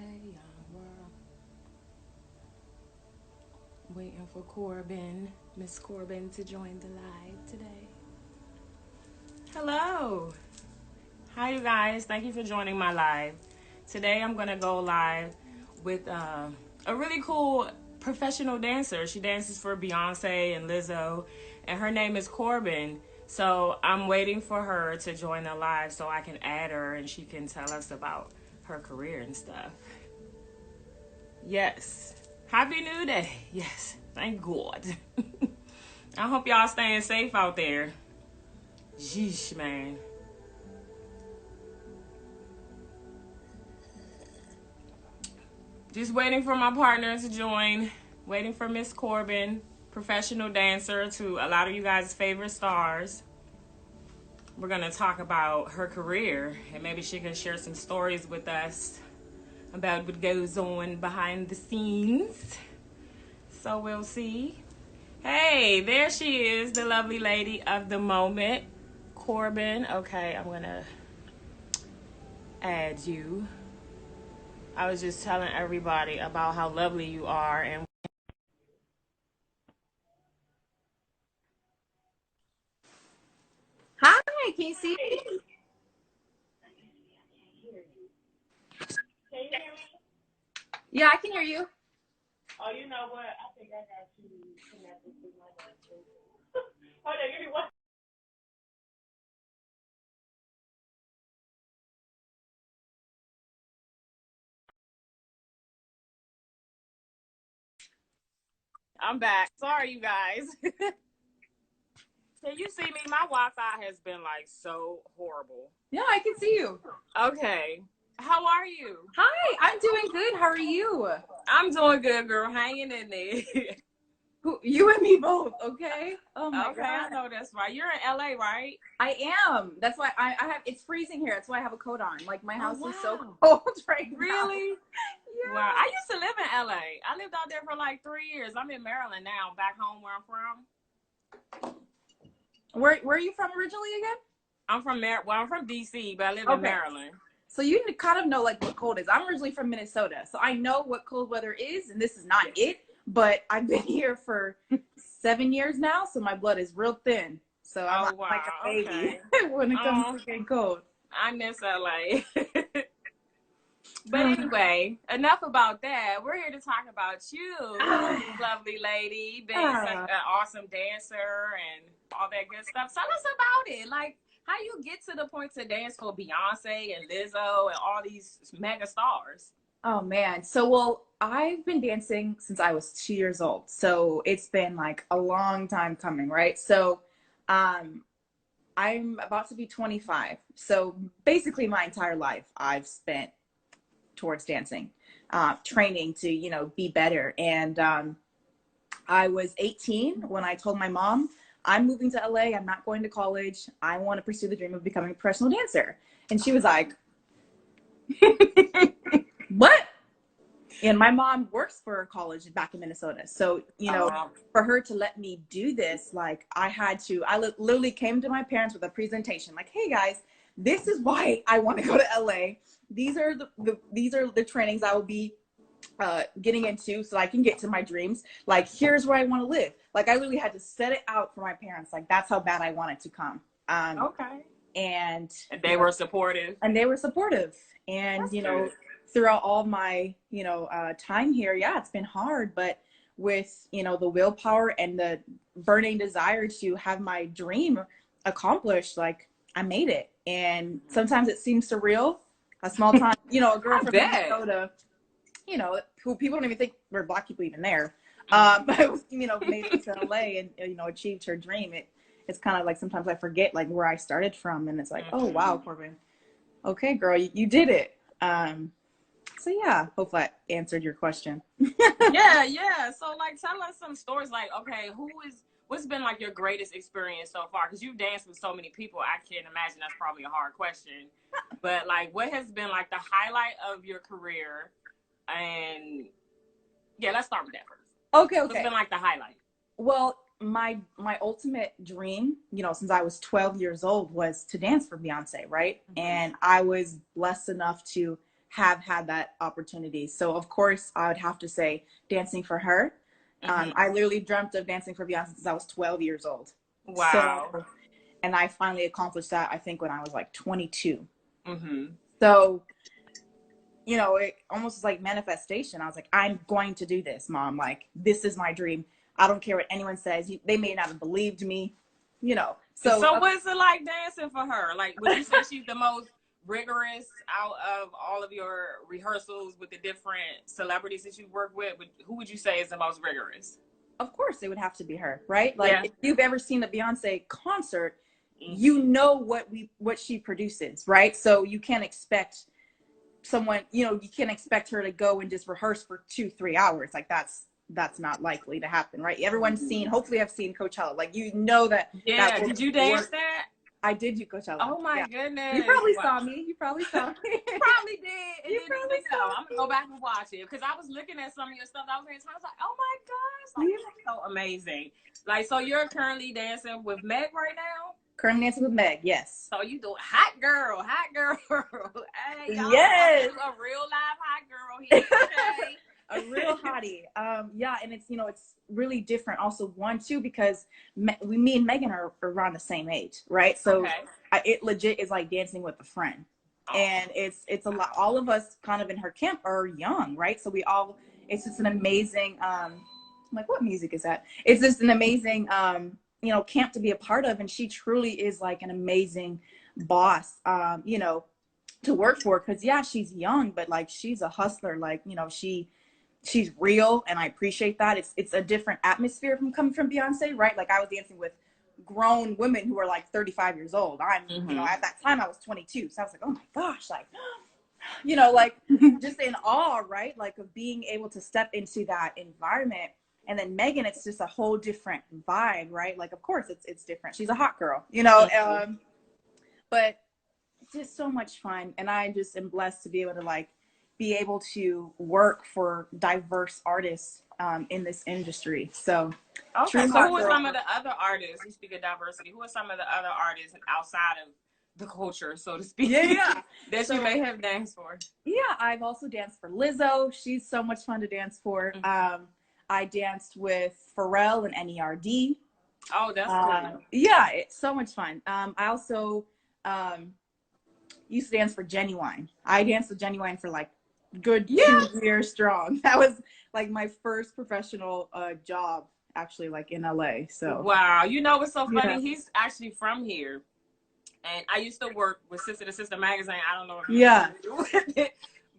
Hey, young world. Waiting for Miss Corbin, to join the live today. Hello. Hi, you guys. Thank you for joining my live. Today, I'm going to go live with a really cool professional dancer. She dances for Beyoncé and Lizzo, and her name is Corbin. So I'm waiting for her to join the live so I can add her and she can tell us about her career and stuff. Yes. Happy New Day. Yes. Thank God. I hope y'all staying safe out there. Yeesh, man. Just waiting for my partner to join. Waiting for Miss Corbin, professional dancer to a lot of you guys' favorite stars. We're going to talk about her career and maybe she can share some stories with us about what goes on behind the scenes. So we'll see. Hey, there she is, the lovely lady of the moment, Corbin. Okay, I'm gonna add you. I was just telling everybody about how lovely you are, and Hi, can you see me? Can you hear me? Yeah, I can hear you. Oh, you know what? I think I got you connected to my husband. Hold on, give me one. I'm back. Sorry, you guys. Can you see me? My Wi-Fi has been like so horrible. Yeah, I can see you. Okay, how are you? Hi, I'm doing good. How are you? I'm doing good, girl. Hanging in there. You and me both, okay? Oh my Okay, I God. know that's right. You're in LA, right? I am. That's why I have, it's freezing here. That's why I have a coat on. Like my Oh house is so wow. cold right now. Really? Wow. I used to live in LA. I lived out there for like 3 years. I'm in Maryland now, back home where I'm from. Where are you from originally again? I'm from DC, but I live in Okay. Maryland. So you kind of know like what cold is. I'm originally from Minnesota, so I know what cold weather is, and this is not it. But I've been here for 7 years now, so my blood is real thin. So I'm Oh like wow. a baby Okay. when it comes Oh, to getting cold. I miss LA. But anyway, enough about that. We're here to talk about you, lovely lady, being such Ah. an awesome dancer and all that good stuff. Tell us about it. Like how you get to the point to dance for Beyonce and Lizzo and all these mega stars. Oh man. So well, I've been dancing since I was 2 years old. So it's been like a long time coming, right? So um I'm about to be 25. So basically my entire life I've spent towards dancing, training to, be better. And I was 18 when I told my mom, I'm moving to LA. I'm not going to college. I want to pursue the dream of becoming a professional dancer. And she was like, what? And my mom works for a college back in Minnesota. So, Oh, for her to let me do this, like I literally came to my parents with a presentation like, hey guys, this is why I want to go to LA. These are these are the trainings I will be getting into so I can get to my dreams. Like, here's where I want to live. Like, I literally had to set it out for my parents. Like, that's how bad I wanted to come. okay. And And they were supportive. and they were supportive. And That's good. throughout all my time here, yeah, it's been hard, but with the willpower and the burning desire to have my dream accomplished, like I made it. And sometimes it seems surreal. A small time, a girl I from bet. Minnesota, who people don't even think were Black people even there. But made it to LA and achieved her dream. It's kind of like sometimes I forget like where I started from, and it's like, oh wow, Corbin, okay, girl, you did it. So yeah, hope that answered your question. Yeah, yeah. So like tell us some stories like, okay, what's been like your greatest experience so far? Because you've danced with so many people, I can't imagine that's probably a hard question. But like what has been like the highlight of your career? And yeah, let's start with that first. Okay, What's okay. been like the highlight? Well, my ultimate dream, since I was 12 years old, was to dance for Beyonce, right? And I was blessed enough to have had that opportunity. So of course I would have to say dancing for her. I literally dreamt of dancing for Beyonce since I was 12 years old. Wow. So, and I finally accomplished that, I think, when I was like 22. So, you know, it almost was like manifestation. I was like, I'm going to do this, Mom. Like, this is my dream. I don't care what anyone says. They may not have believed me, you know. So what's it like dancing for her? Like, would you say she's the most rigorous out of all of your rehearsals with the different celebrities that you work with? Who would you say is the most rigorous? Of course it would have to be her, right? Like, if you've ever seen a Beyonce concert, you know what she produces, right? So you can't expect someone, you know, you can't expect her to go and just rehearse for 2-3 hours. Like, that's not likely to happen, right? Everyone's seen, hopefully I've seen Coachella. Like, you know that. Yeah, did you dance that? I did do Coachella. Oh my goodness. You probably saw me. You probably saw me. Probably did. You probably saw me. I'm going to go back and watch it. Because I was looking at some of your stuff. I was like, oh my gosh. Like, that's so amazing. Like, so you're currently dancing with Meg right now? Currently dancing with Meg, yes. So you do hot girl. Hey, y'all. Yes. A real live hot girl here. Okay. A real hottie. Yeah, and it's, you know, it's really different also, one too, because me and Megan are around the same age, right? So it legit is like dancing with a friend. And it's a lot. All of us kind of in her camp are young, right? So it's just an amazing I'm like, what music is that? It's just an amazing you know, camp to be a part of. And she truly is like an amazing boss, you know, to work for, because she's young, but like she's a hustler. Like, you know, she's real, and I appreciate that. It's a different atmosphere from coming from Beyonce, right? Like, I was dancing with grown women who were like 35 years old. You know, at that time I was 22, so I was like, oh my gosh, like, you know, like just in awe, right? Like, of being able to step into that environment. And then Megan, it's just a whole different vibe, right? Like, of course it's different. She's a hot girl, you know, but just so much fun. And I just am blessed to be able to work for diverse artists in this industry. So, okay. So who are some of the other artists? You speak of diversity. Who are some of the other artists outside of the culture, so to speak? Yeah. that you may have danced for? Yeah, I've also danced for Lizzo. She's so much fun to dance for. I danced with Pharrell and NERD. Oh, that's cool. Yeah, it's so much fun. I also used to dance for Genuine. I danced with Genuine for like good 2 years strong. That was like my first professional job, actually, like in LA. So wow, you know what's so funny? He's actually from here, and I used to work with Sister to Sister magazine. I don't know if you with it,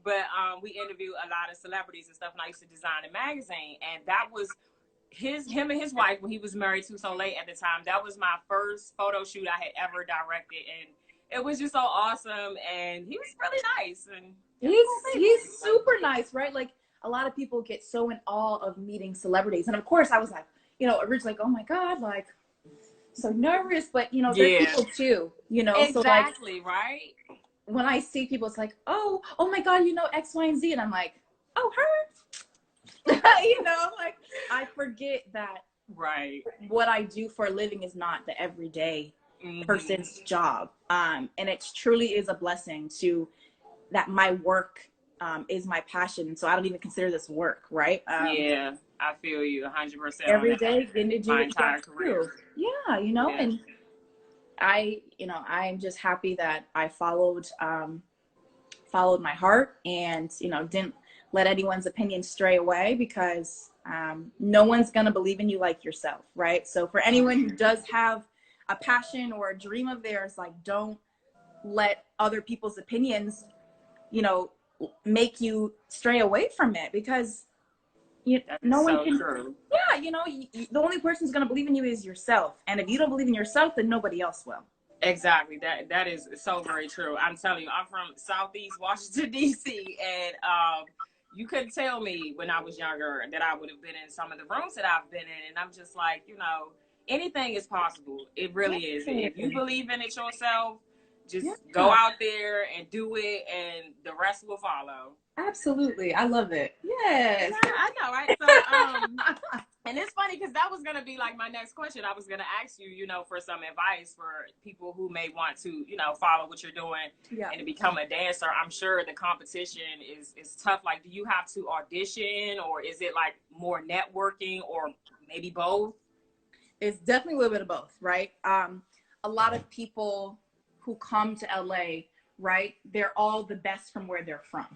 but we interview a lot of celebrities and stuff, and I used to design a magazine, and that was him and his wife when he was married to Soleil at the time. That was my first photo shoot I had ever directed, and it was just so awesome. And he was really nice, and he's super nice, right? Like, a lot of people get so in awe of meeting celebrities, and of course I was like, you know, originally like, oh my god, like, so nervous, but you know, they're people too, you know. Exactly. So, like, right. When I see people, it's like, oh my god, you know, X, Y, and Z, and I'm like, oh, her. You know, like, I forget that what I do for a living is not the everyday person's job, and it truly is a blessing that my work is my passion, so I don't even consider this work, right? Yeah, I feel you 100%. Every day, my entire career. Yeah, you know, and I'm just happy that I followed my heart, and, you know, didn't let anyone's opinion stray away, because no one's gonna believe in you like yourself, right? So for anyone who does have a passion or a dream of theirs, like, don't let other people's opinions, you know, make you stray away from it, because no one can. True. Yeah, you know, the only person who's gonna believe in you is yourself, and if you don't believe in yourself, then nobody else will. Exactly. That is so very true. I'm telling you, I'm from Southeast Washington, D.C., and you couldn't tell me when I was younger that I would have been in some of the rooms that I've been in, and I'm just like, you know, anything is possible. It really is. If you believe in it yourself, just go out there and do it, and the rest will follow. Absolutely. I love it. Yes. Yeah, I know, right? So, And it's funny because that was going to be like my next question. I was going to ask you, you know, for some advice for people who may want to, you know, follow what you're doing and to become a dancer. I'm sure the competition is tough. Like, do you have to audition, or is it like more networking, or maybe both? It's definitely a little bit of both, right? A lot of people who come to LA, right, they're all the best from where they're from.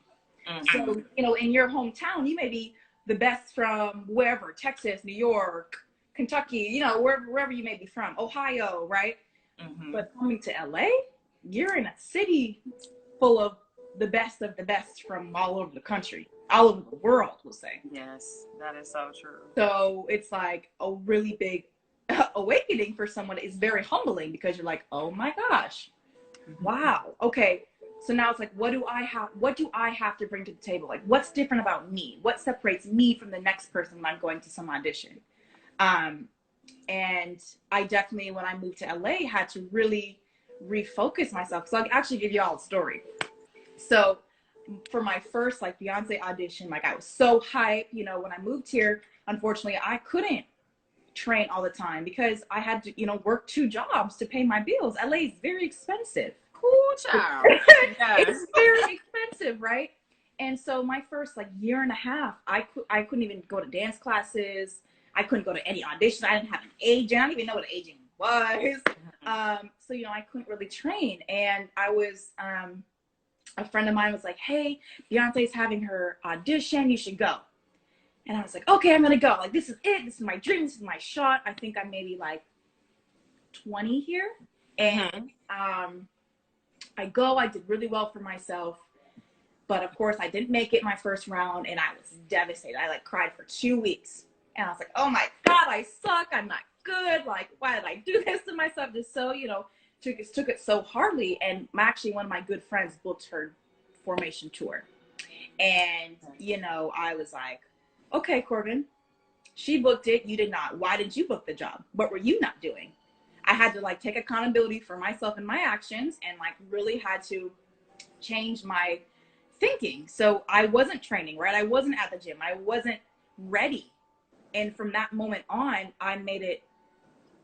So, you know, in your hometown, you may be the best from wherever, Texas, New York, Kentucky, you know, wherever you may be from, Ohio, right? But coming to LA, you're in a city full of the best from all over the country, all over the world, we'll say. Yes, that is so true. So it's like a really big awakening for someone. It's very humbling because you're like, oh my gosh, wow, okay. So now it's like, what do I have to bring to the table? Like, what's different about me? What separates me from the next person when I'm going to some audition? And I definitely, when I moved to LA, had to really refocus myself. So I'll actually give you all a story. So for my first like Beyoncé audition, like I was so hyped, you know, when I moved here, unfortunately, I couldn't train all the time because I had to, you know, work 2 jobs to pay my bills. LA is very expensive. Cool, child. Yes. It's very expensive, right? And so my first like year and a half, I couldn't even go to dance classes. I couldn't go to any auditions. I didn't have an agent. I didn't even know what aging was. So, you know, I couldn't really train. And I was, a friend of mine was like, hey, Beyonce's having her audition. You should go. And I was like, okay, I'm going to go. Like, this is it. This is my dream. This is my shot. I think I'm maybe like 20 here. And I go. I did really well for myself. But, of course, I didn't make it my first round. And I was devastated. I, like, cried for 2 weeks. And I was like, oh, my God, I suck. I'm not good. Like, why did I do this to myself? Just so, you know, took it so hardly. And actually, one of my good friends booked her formation tour. And, you know, I was like, okay, Corbin, she booked it. You did not. Why did you book the job? What were you not doing? I had to like take accountability for myself and my actions, and like really had to change my thinking. So I wasn't training, right? I wasn't at the gym. I wasn't ready. And from that moment on, I made it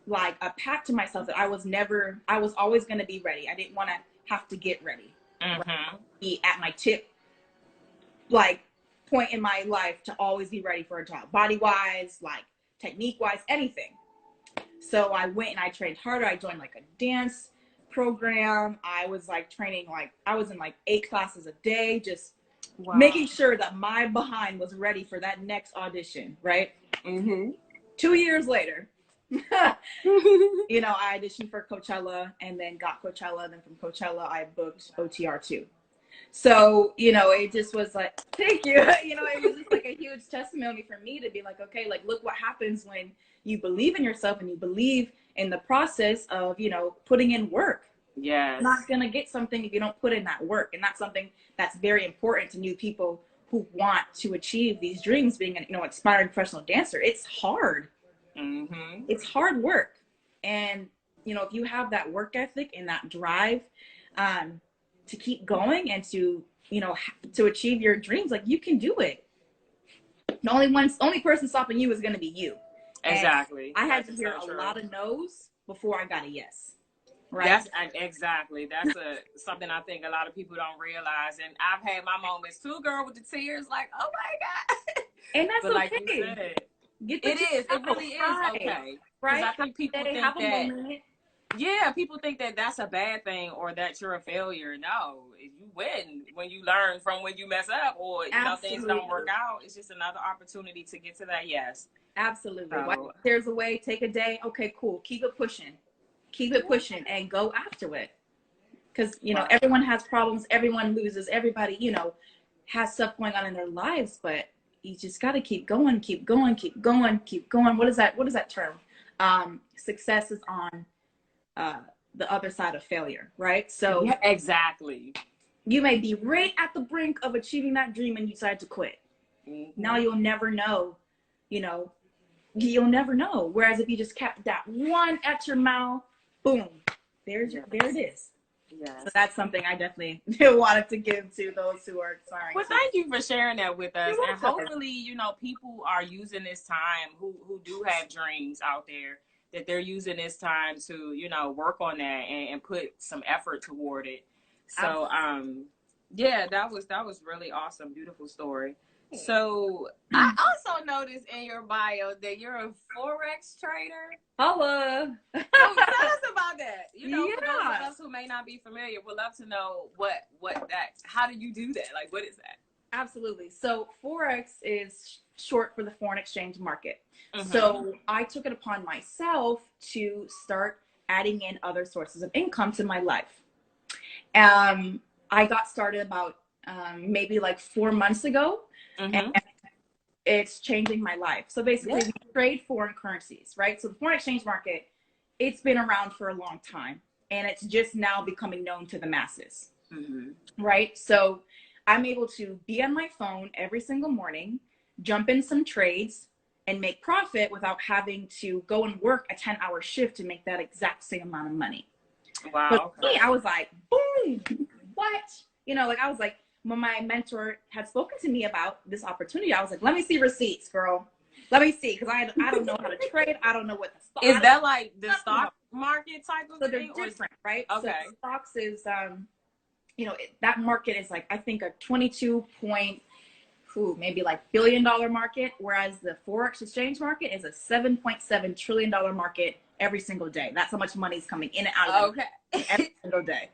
like a pact to myself that I was always going to be ready. I didn't want to have to get ready. Right? Be at my tip, like, point in my life to always be ready for a job, body wise, like technique wise, anything. So I went and I trained harder. I joined like a dance program. I was like training, like I was in like 8 classes a day, just making sure that my behind was ready for that next audition, right? 2 years later, you know, I auditioned for Coachella and then got Coachella. And then from Coachella, I booked OTR2. So, you know, it just was like, thank you. You know, it was just like a huge testimony for me to be like, okay, like, look what happens when you believe in yourself and you believe in the process of, you know, putting in work. Yes. You're not going to get something if you don't put in that work. And that's something that's very important to new people who want to achieve these dreams, being an, you know, aspiring professional dancer. It's hard. It's hard work. And, you know, if you have that work ethic and that drive, to keep going and to, you know, to achieve your dreams, like, you can do it. The only person stopping you is going to be you. Exactly. And I had to hear a lot of no's before I got a yes. Right. That's exactly. That's something I think a lot of people don't realize. And I've had my moments too, girl, with the tears, like, oh my God. And that's but okay. Like you said, it really is okay. Right. I think people think that. Yeah, people think that that's a bad thing or that you're a failure. No, you win when you learn from when you mess up or you know things don't work out. It's just another opportunity to get to that yes. Absolutely. So, there's a way. Take a day. Okay, cool. Keep it pushing. Keep it pushing and go after it. Because, you know, everyone has problems. Everyone loses. Everybody, you know, has stuff going on in their lives. But you just got to keep going, keep going, keep going, keep going. What is that term? Success is on the other side of failure, right? So yeah, exactly. You may be right at the brink of achieving that dream and you decide to quit. Now you'll never know, you know, you'll never know. Whereas if you just kept that one at your mouth, boom, there it is. Yes. So that's something I definitely wanted to give to those who are aspiring. Well, thank you for sharing that with us. You're And welcome. hopefully, you know, people are using this time who do have dreams out there, that they're using this time to, you know, work on that and put some effort toward it. So, yeah, that was really awesome. Beautiful story. So I also noticed in your bio that you're a Forex trader. Holla. So tell us about that. You know, for those of Yeah. us who may not be familiar, we'd love to know how do you do that? Like, what is that? Absolutely. So Forex is short for the foreign exchange market. Mhm. So I took it upon myself to start adding in other sources of income to my life. I got started about maybe like 4 months ago, and it's changing my life. So basically, we trade foreign currencies, right? So the foreign exchange market, it's been around for a long time, and it's just now becoming known to the masses, right? So I'm able to be on my phone every single morning, jump in some trades, and make profit without having to go and work a 10-hour shift to make that exact same amount of money. Wow. But for me, I was like, boom, what? You know, like I was like, when my mentor had spoken to me about this opportunity, I was like, let me see receipts, girl. Let me see, because I don't know how to trade. I don't know what the stock is. That like the stock market type of so thing? they're different, right? Okay. So stocks is, you know, that market is like, I think a 22 point, maybe like $1 billion market, whereas the Forex exchange market is a $7.7 trillion market every single day. That's how much money is coming in and out of it every single day.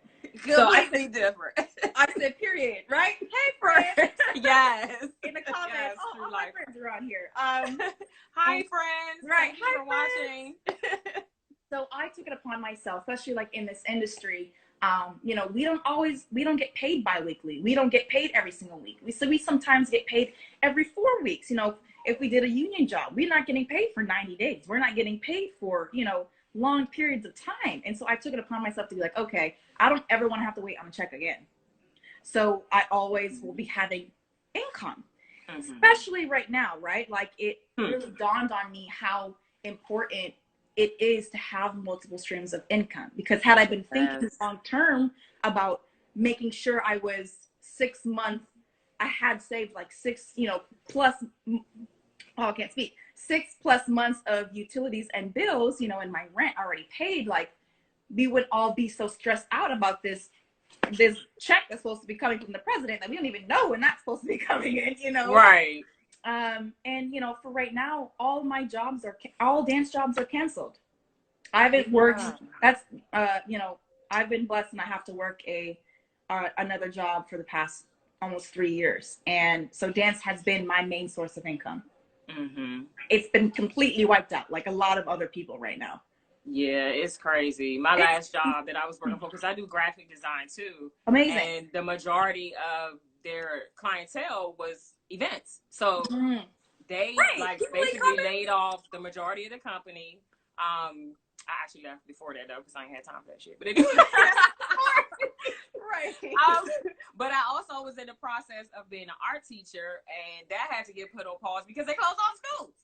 So I think different. I said, period, right? Hey, friends. Yes. In the comments, Yes, all my friends are on here. Hi, friends. Right. Thank you for watching. So I took it upon myself, especially like in this industry. You know, we don't get paid bi-weekly. We don't get paid every single week. We sometimes get paid every 4 weeks. You know, if we did a union job, we're not getting paid for 90 days. We're not getting paid for, you know, long periods of time. And so I took it upon myself to be like, okay, I don't ever want to have to wait on a check again. So I always will be having income, especially right now, right? Like it really dawned on me how important it is to have multiple streams of income, because had I been thinking long term about making sure I was 6 months, I had saved like 6, you know, plus, I can't speak, 6+ months of utilities and bills, you know, and my rent already paid, like we would all be so stressed out about this check that's supposed to be coming from the president that we don't even know when that's supposed to be coming in, you know? Right. And you know, for right now, all dance jobs are canceled. I haven't worked. That's you know, I've been blessed, and I have to work another job for the past almost 3 years, and so dance has been my main source of income. It's been completely wiped out, like a lot of other people right now. Yeah, it's crazy. My last job that I was working for, because I do graphic design too. Amazing. And the majority of their clientele was events. So they like basically laid off the majority of the company. I actually left before that though, because I ain't had time for that shit. But anyway. Right. But I also was in the process of being an art teacher, and that had to get put on pause because they closed all schools.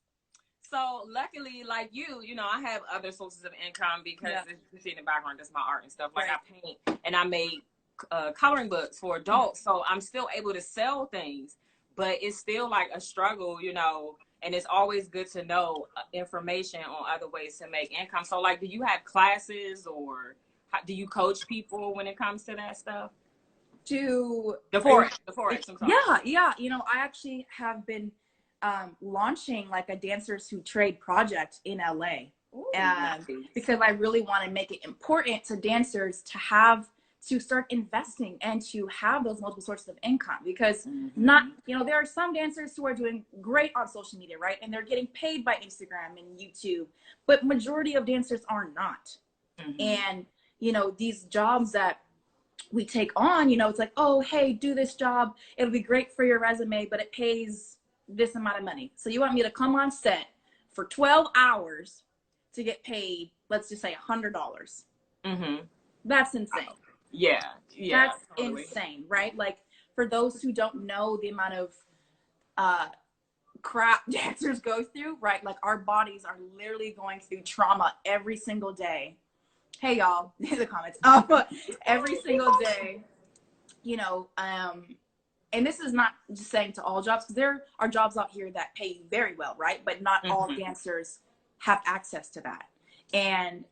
So luckily, like you know, I have other sources of income because you see in the background, that's my art and stuff. Like I paint and I make coloring books for adults. So I'm still able to sell things, but it's still like a struggle, you know, and it's always good to know information on other ways to make income. So like, do you have classes, or do you coach people when it comes to that stuff? To the Forex, I'm sorry. Yeah. You know, I actually have been launching like a Dancers Who Trade project in LA. Ooh, nice. Because I really want to make it important to dancers to start investing and to have those multiple sources of income, because not, you know, there are some dancers who are doing great on social media, right? And they're getting paid by Instagram and YouTube, but majority of dancers are not. And, you know, these jobs that we take on, you know, it's like, oh, hey, do this job. It'll be great for your resume, but it pays this amount of money. So you want me to come on set for 12 hours to get paid, let's just say $100. That's insane. Yeah. That's totally insane, right? Like, for those who don't know the amount of crap dancers go through, right? Like, our bodies are literally going through trauma every single day. hey y'all, in the comments, every single day, you know, and this is not just saying to all jobs, because there are jobs out here that pay very well, right? But not all dancers have access to that. And,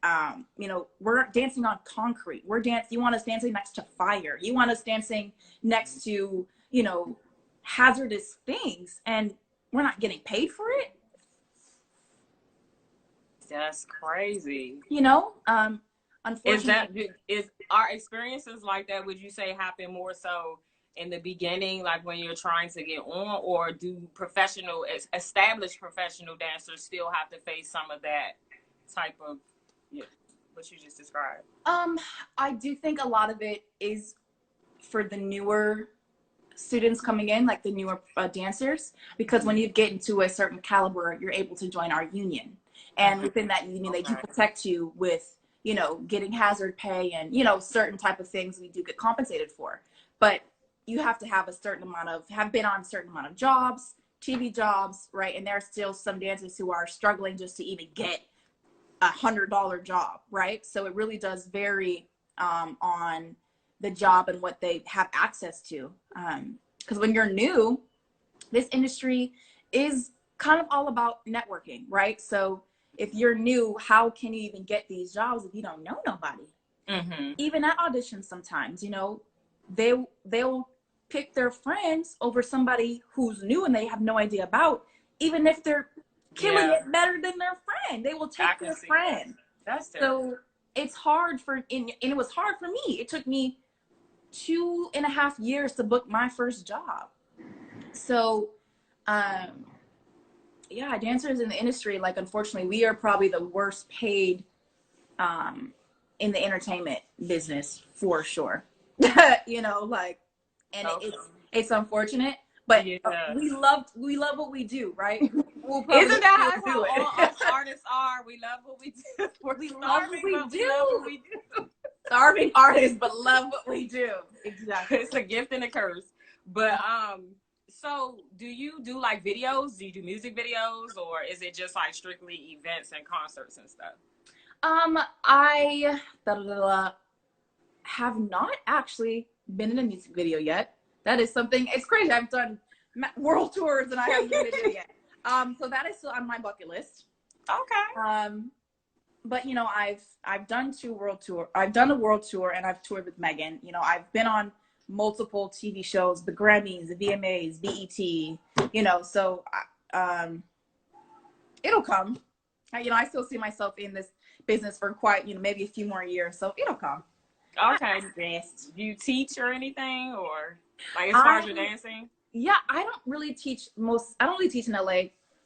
you know, we're dancing on concrete. You want us dancing next to fire. You want us dancing next to, you know, hazardous things. And we're not getting paid for it. That's crazy. You know, unfortunately. Is our experiences like that, would you say, happen more so in the beginning, like when you're trying to get on, or do established professional dancers still have to face some of that type of what you just described? I do think a lot of it is for the newer students coming in, like the newer dancers, because when you get into a certain caliber, you're able to join our union. And within that union, they do protect you with, you know, getting hazard pay and, you know, certain type of things we do get compensated for. But you have to have have been on a certain amount of jobs, TV jobs, right? And there are still some dancers who are struggling just to even get $100 job, right? So it really does vary on the job and what they have access to. Because when you're new, this industry is kind of all about networking, right? So if you're new, how can you even get these jobs if you don't know nobody? Even at auditions sometimes, you know, they'll pick their friends over somebody who's new and they have no idea about, even if they're killing it better than their friend. They will take their friend. That's so it's hard and it was hard for me. It took me 2.5 years to book my first job. So yeah, dancers in the industry, like, unfortunately, we are probably the worst paid in the entertainment business for sure. You know, like, and it's unfortunate, but we love what we do, right? Isn't that how all us artists are? We love what we do. We love what we do. Starving artists, but love what we do. Exactly. It's a gift and a curse. But so do you do like videos? Do you do music videos, or is it just like strictly events and concerts and stuff? I have not actually been in a music video yet. That is something, it's crazy. I've done world tours and I haven't been in a video yet. So that is still on my bucket list. Okay. But you know, I've done I've done a world tour and I've toured with Megan. You know, I've been on multiple TV shows, the Grammys, the VMAs, BET, you know, so it'll come. You know, I still see myself in this business for quite, you know, maybe a few more years, so it'll come. Okay. Do you teach or anything, or like as far as your dancing? Yeah, I don't really teach in LA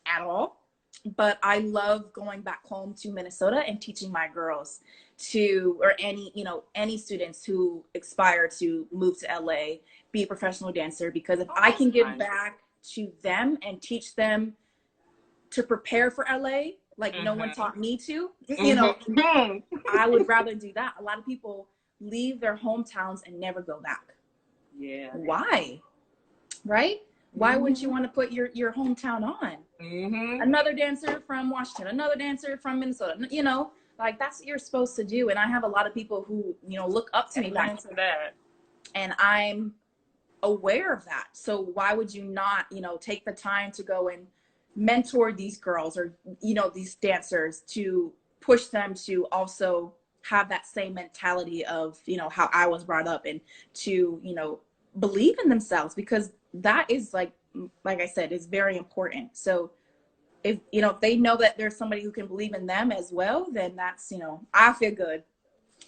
at all, but I love going back home to Minnesota and teaching my girls or any students who aspire to move to LA, be a professional dancer, because if I can give back to them and teach them to prepare for LA, like no one taught me to, you know, I would rather do that. A lot of people leave their hometowns and never go back. Yeah. Why? Right? Why wouldn't you want to put your hometown on? Another dancer from Washington, another dancer from Minnesota, you know, like that's what you're supposed to do. And I have a lot of people who, you know, look up to me back to that. And I'm aware of that. So why would you not, you know, take the time to go and mentor these girls or, you know, these dancers to push them to also have that same mentality of, you know, how I was brought up, and to, you know, believe in themselves, because that is like I said, is very important. So if, you know, if they know that there's somebody who can believe in them as well, then that's, you know, I feel good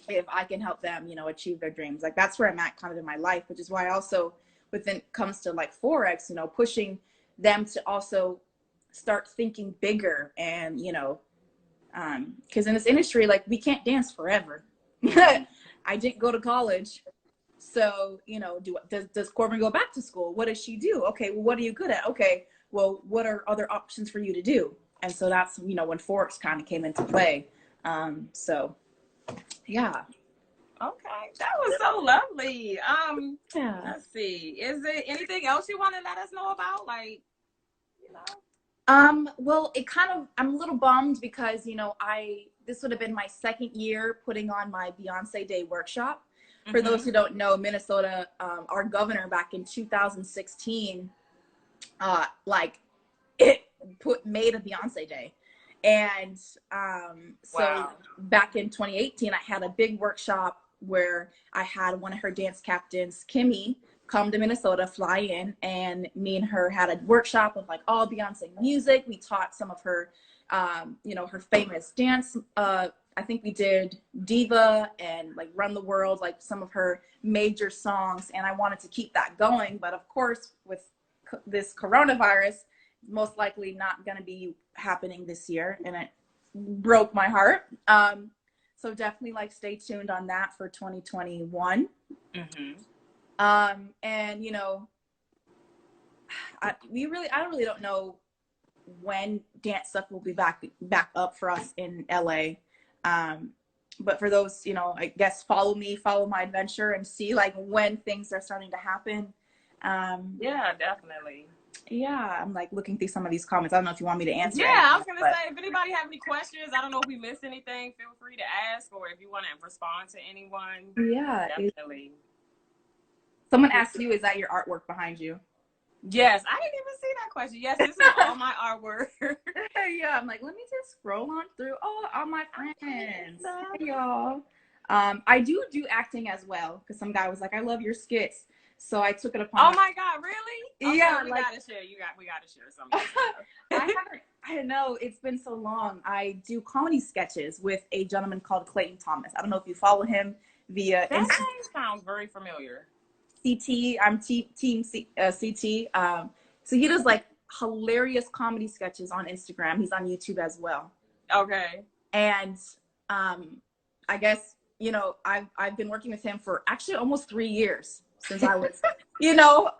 if I can help them, you know, achieve their dreams. Like that's where I'm at kind of in my life, which is why also when it comes to like Forex, you know, pushing them to also start thinking bigger. And, you know, because in this industry, like we can't dance forever. I didn't go to college. So, you know, does Corbin go back to school? What does she do? Okay, well, what are you good at? Okay, well, what are other options for you to do? And so that's, you know, when Forex kind of came into play. So, yeah. Okay, that was so lovely. Yeah. Let's see. Is there anything else you want to let us know about? Like, you know? Well, I'm a little bummed because, you know, this would have been my second year putting on my Beyoncé Day workshop. For those who don't know, Minnesota, our governor back in 2016, like made a Beyonce Day. And so back in 2018, I had a big workshop where I had one of her dance captains, Kimmy, come to Minnesota, fly in, and me and her had a workshop of like all Beyonce music. We taught some of her, you know, her famous dance. I think we did Diva and like Run the World, like some of her major songs. And I wanted to keep that going. But of course, with this coronavirus, most likely not going to be happening this year. And it broke my heart. So definitely like stay tuned on that for 2021. And you know, I don't know when dance stuff will be back up for us in LA. But for those, you know, I guess follow my adventure and see like when things are starting to happen. Yeah, definitely. Yeah, I'm like looking through some of these comments. I don't know if you want me to answer. Yeah, I was gonna say, if anybody have any questions, I don't know if we missed anything, feel free to ask, or if you want to respond to anyone. Yeah, definitely. Someone asked you, is that your artwork behind you? Yes, I didn't even see that question. Yes, this is all my artwork. Yeah, I'm like, let me just scroll on through. Oh, all my friends. Hey, y'all. I do acting as well, because some guy was like, I love your skits. So I took it upon. Oh my God, really? Okay, yeah, we like, gotta share. We gotta share some of this stuff. I don't know. It's been so long. I do comedy sketches with a gentleman called Clayton Thomas. I don't know if you follow him via That name sounds very familiar. CT. I'm team CT. So he does like hilarious comedy sketches on Instagram. He's on YouTube as well. Okay. And I guess, you know, I've been working with him for actually almost 3 years since I was, you know,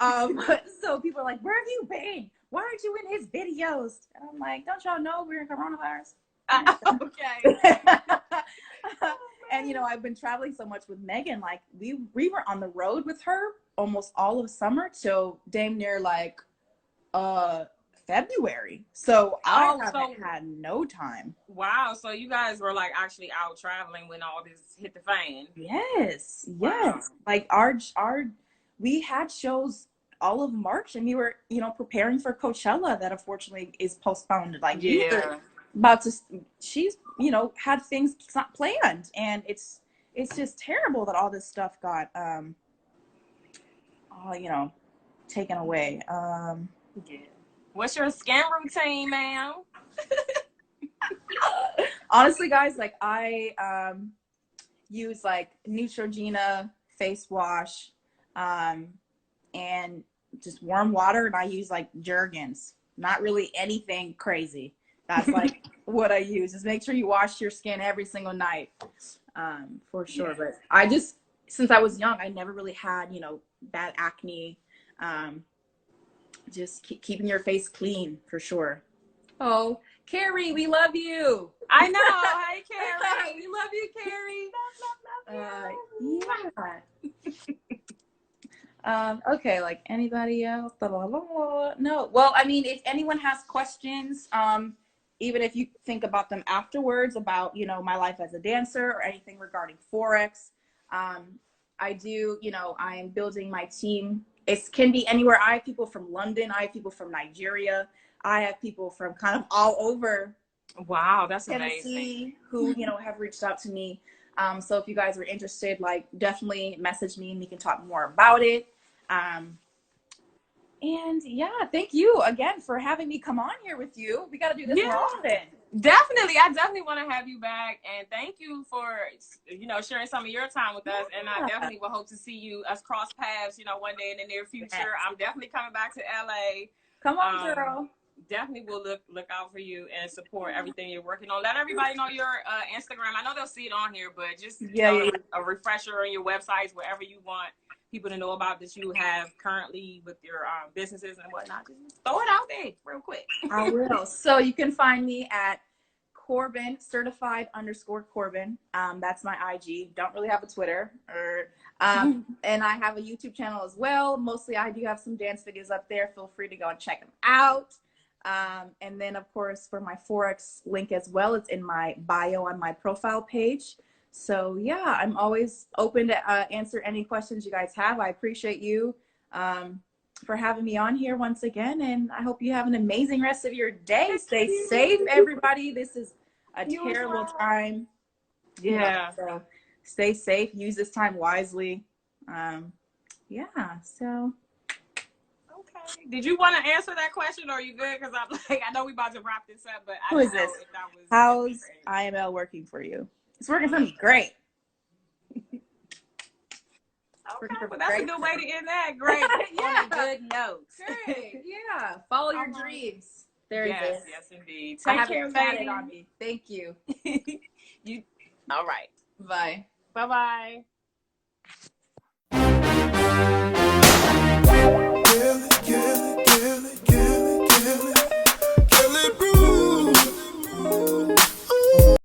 so people are like, where have you been? Why aren't you in his videos? And I'm like, don't y'all know we're in coronavirus? Okay. And, you know, I've been traveling so much with Megan. Like, we were on the road with her almost all of summer till damn near like February. So I haven't had no time. Wow. So you guys were like actually out traveling when all this hit the fan. Yes. Wow. Yes. Like we had shows all of March, and we were, you know, preparing for Coachella that unfortunately is postponed. Like, yeah, she's, you know, had things not planned, and it's just terrible that all this stuff got all, you know, taken away. Yeah. What's your skin routine, ma'am? Honestly, guys, like I use like Neutrogena face wash, and just warm water, and I use like Jergens. Not really anything crazy. That's like what I use. Just make sure you wash your skin every single night, for sure. Yeah. But I just, since I was young, I never really had, you know, bad acne. Just keeping your face clean for sure. Oh, Carrie, we love you. I know. Hey, Carrie. We love you, Carrie. Yeah. Okay, like anybody else? No. Well, I mean, if anyone has questions, even if you think about them afterwards about, you know, my life as a dancer or anything regarding Forex, I do, you know, I am building my team. It can be anywhere. I have people from London. I have people from Nigeria. I have people from kind of all over. Wow, that's Tennessee, amazing. who, you know, have reached out to me. So if you guys are interested, like, definitely message me and we can talk more about it. And yeah, thank you again for having me come on here with you. We got to do this more often. Definitely. I definitely want to have you back. And thank you for, you know, sharing some of your time with us. And I definitely will hope to see us cross paths, you know, one day in the near future. Yes. I'm definitely coming back to LA. Come on, girl. Definitely will look out for you and support everything you're working on. Let everybody know your Instagram. I know they'll see it on here, but just a refresher on your websites, wherever you want people to know about that you have currently with your businesses and whatnot. Just throw it out there real quick. I will. So you can find me at Corbin, certified_Corbin. That's my IG. Don't really have a Twitter. And I have a YouTube channel as well. Mostly I do have some dance videos up there. Feel free to go and check them out. And then, of course, for my Forex link as well, it's in my bio on my profile page. So, yeah, I'm always open to answer any questions you guys have. I appreciate you for having me on here once again. And I hope you have an amazing rest of your day. Stay safe, everybody. This is a terrible time. Yeah. So stay safe. Use this time wisely. Yeah, so. Okay. Did you want to answer that question, or are you good? Because I'm like, I know we about to wrap this up, but I Who is don't know this? if that was. How's IML working for you? It's working for me great. Okay, well, that's a good way to end that. Great. Yeah. On a good note. Great. Yeah. Follow your dreams. There it is. Yes, indeed. I Take have care, it tatted ladies. on me. Thank you. All right. Bye. Bye-bye.